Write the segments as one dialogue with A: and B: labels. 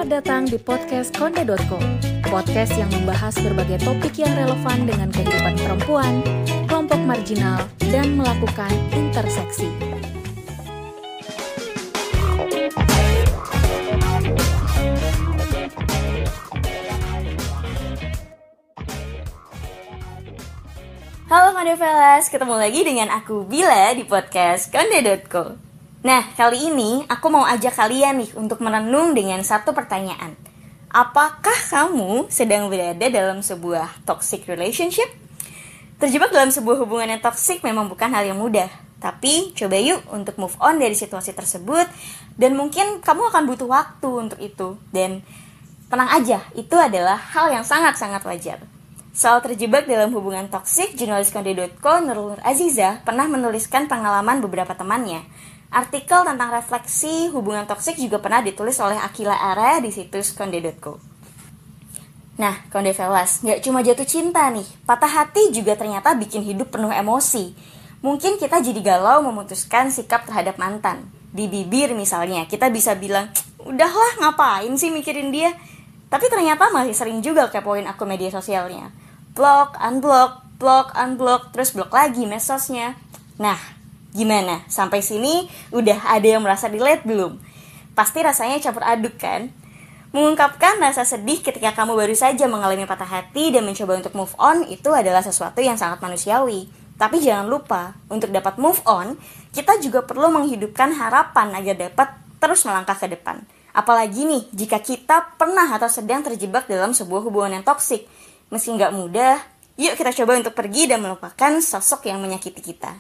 A: Selamat datang di podcast Konde.co, podcast yang membahas berbagai topik yang relevan dengan kehidupan perempuan, kelompok marginal, dan melakukan interseksi.
B: Halo Kondevelas, ketemu lagi dengan aku Bila di podcast Konde.co. Nah, kali ini aku mau ajak kalian nih untuk merenung dengan satu pertanyaan. Apakah kamu sedang berada dalam sebuah toxic relationship? Terjebak dalam sebuah hubungan yang toxic memang bukan hal yang mudah. Tapi coba yuk untuk move on dari situasi tersebut. Dan mungkin kamu akan butuh waktu untuk itu. Dan tenang aja, itu adalah hal yang sangat-sangat wajar. Soal terjebak dalam hubungan toksik, jurnalis Konde.co Nurul Aziza pernah menuliskan pengalaman beberapa temannya. Artikel tentang refleksi hubungan toksik juga pernah ditulis oleh Akila Ara di situs Konde.co. Nah, Kondevelas, gak cuma jatuh cinta nih, patah hati juga ternyata bikin hidup penuh emosi. Mungkin kita jadi galau memutuskan sikap terhadap mantan. Di bibir misalnya, kita bisa bilang, udahlah ngapain sih mikirin dia? Tapi ternyata masih sering juga kepoin akun media sosialnya. Blok, unblock, terus blok lagi medsosnya. Nah, gimana? Sampai sini udah ada yang merasa relate belum? Pasti rasanya campur aduk kan? Mengungkapkan rasa sedih ketika kamu baru saja mengalami patah hati dan mencoba untuk move on itu adalah sesuatu yang sangat manusiawi. Tapi jangan lupa, untuk dapat move on, kita juga perlu menghidupkan harapan agar dapat terus melangkah ke depan. Apalagi nih, jika kita pernah atau sedang terjebak dalam sebuah hubungan yang toksik. Meski nggak mudah, yuk kita coba untuk pergi dan melupakan sosok yang menyakiti kita.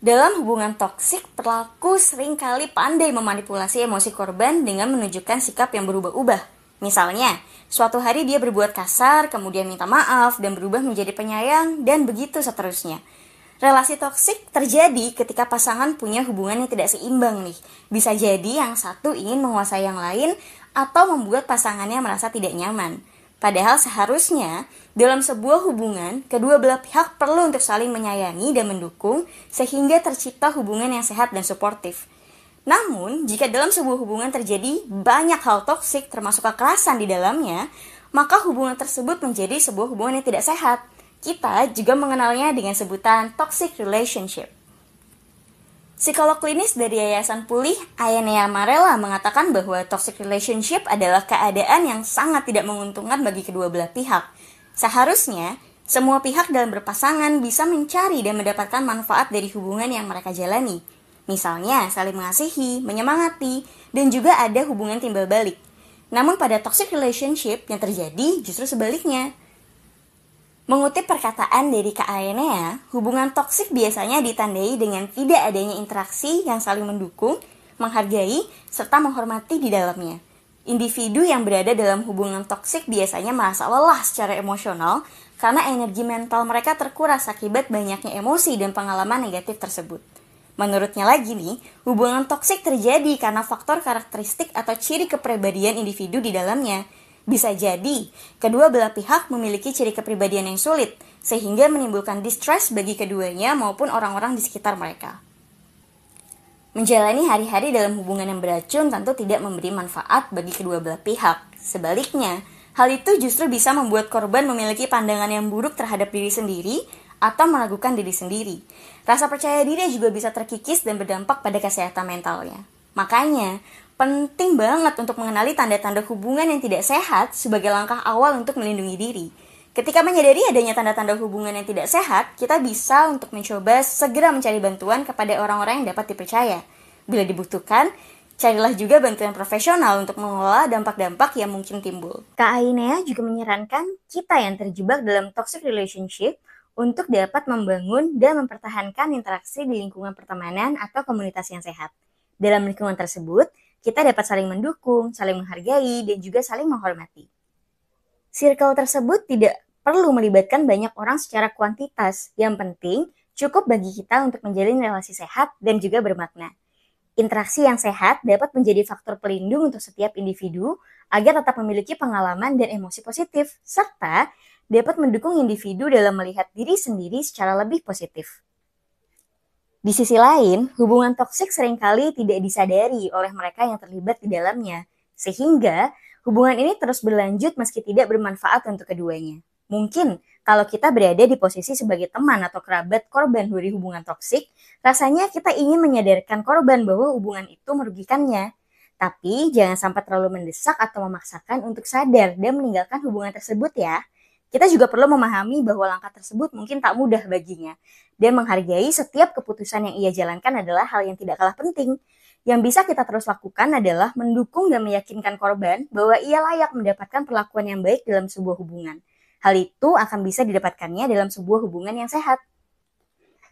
B: Dalam hubungan toksik, pelaku seringkali pandai memanipulasi emosi korban dengan menunjukkan sikap yang berubah-ubah. Misalnya, suatu hari dia berbuat kasar, kemudian minta maaf, dan berubah menjadi penyayang, dan begitu seterusnya. Relasi toksik terjadi ketika pasangan punya hubungan yang tidak seimbang nih. Bisa jadi yang satu ingin menguasai yang lain, atau membuat pasangannya merasa tidak nyaman. Padahal seharusnya, dalam sebuah hubungan, kedua belah pihak perlu untuk saling menyayangi dan mendukung sehingga tercipta hubungan yang sehat dan suportif. Namun, jika dalam sebuah hubungan terjadi banyak hal toksik termasuk kekerasan di dalamnya, maka hubungan tersebut menjadi sebuah hubungan yang tidak sehat. Kita juga mengenalnya dengan sebutan toxic relationship. Psikolog klinis dari Yayasan Pulih, Ayanea Marella mengatakan bahwa toxic relationship adalah keadaan yang sangat tidak menguntungkan bagi kedua belah pihak. Seharusnya, semua pihak dalam berpasangan bisa mencari dan mendapatkan manfaat dari hubungan yang mereka jalani. Misalnya, saling mengasihi, menyemangati, dan juga ada hubungan timbal balik. Namun pada toxic relationship yang terjadi justru sebaliknya. Mengutip perkataan dari Kak Ayanea, hubungan toksik biasanya ditandai dengan tidak adanya interaksi yang saling mendukung, menghargai, serta menghormati di dalamnya. Individu yang berada dalam hubungan toksik biasanya merasa lelah secara emosional karena energi mental mereka terkuras akibat banyaknya emosi dan pengalaman negatif tersebut. Menurutnya lagi nih, hubungan toksik terjadi karena faktor karakteristik atau ciri kepribadian individu di dalamnya. Bisa jadi, kedua belah pihak memiliki ciri kepribadian yang sulit, sehingga menimbulkan distress bagi keduanya maupun orang-orang di sekitar mereka. Menjalani hari-hari dalam hubungan yang beracun tentu tidak memberi manfaat bagi kedua belah pihak. Sebaliknya, hal itu justru bisa membuat korban memiliki pandangan yang buruk terhadap diri sendiri atau meragukan diri sendiri. Rasa percaya diri juga bisa terkikis dan berdampak pada kesehatan mentalnya. Makanya, penting banget untuk mengenali tanda-tanda hubungan yang tidak sehat sebagai langkah awal untuk melindungi diri. Ketika menyadari adanya tanda-tanda hubungan yang tidak sehat, kita bisa untuk mencoba segera mencari bantuan kepada orang-orang yang dapat dipercaya. Bila dibutuhkan, carilah juga bantuan profesional untuk mengelola dampak-dampak yang mungkin timbul. Kak Ainea juga menyarankan kita yang terjebak dalam toxic relationship untuk dapat membangun dan mempertahankan interaksi di lingkungan pertemanan atau komunitas yang sehat. Dalam lingkungan tersebut, kita dapat saling mendukung, saling menghargai, dan juga saling menghormati. Circle tersebut tidak perlu melibatkan banyak orang secara kuantitas. Yang penting, cukup bagi kita untuk menjalin relasi sehat dan juga bermakna. Interaksi yang sehat dapat menjadi faktor pelindung untuk setiap individu agar tetap memiliki pengalaman dan emosi positif, serta dapat mendukung individu dalam melihat diri sendiri secara lebih positif. Di sisi lain, hubungan toksik seringkali tidak disadari oleh mereka yang terlibat di dalamnya. Sehingga hubungan ini terus berlanjut meski tidak bermanfaat untuk keduanya. Mungkin kalau kita berada di posisi sebagai teman atau kerabat korban dari hubungan toksik, rasanya kita ingin menyadarkan korban bahwa hubungan itu merugikannya. Tapi jangan sampai terlalu mendesak atau memaksakan untuk sadar dan meninggalkan hubungan tersebut ya. Kita juga perlu memahami bahwa langkah tersebut mungkin tak mudah baginya. Dan menghargai setiap keputusan yang ia jalankan adalah hal yang tidak kalah penting. Yang bisa kita terus lakukan adalah mendukung dan meyakinkan korban bahwa ia layak mendapatkan perlakuan yang baik dalam sebuah hubungan. Hal itu akan bisa didapatkannya dalam sebuah hubungan yang sehat.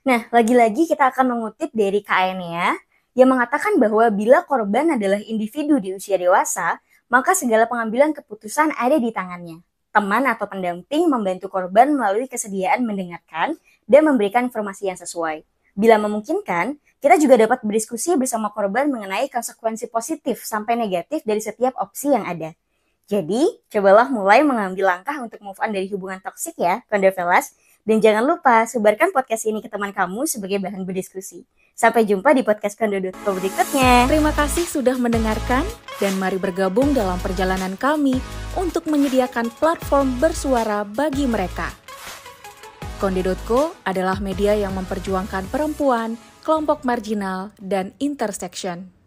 B: Nah, lagi-lagi kita akan mengutip dari KNEA yang mengatakan bahwa bila korban adalah individu di usia dewasa, maka segala pengambilan keputusan ada di tangannya. Teman atau pendamping membantu korban melalui kesediaan mendengarkan dan memberikan informasi yang sesuai. Bila memungkinkan, kita juga dapat berdiskusi bersama korban mengenai konsekuensi positif sampai negatif dari setiap opsi yang ada. Jadi, cobalah mulai mengambil langkah untuk move on dari hubungan toksik ya, Kondovelas. Dan jangan lupa, sebarkan podcast ini ke teman kamu sebagai bahan berdiskusi. Sampai jumpa di podcast Kondo.co berikutnya.
A: Terima kasih sudah mendengarkan, dan mari bergabung dalam perjalanan kami untuk menyediakan platform bersuara bagi mereka. Konde.co adalah media yang memperjuangkan perempuan, kelompok marginal, dan intersection.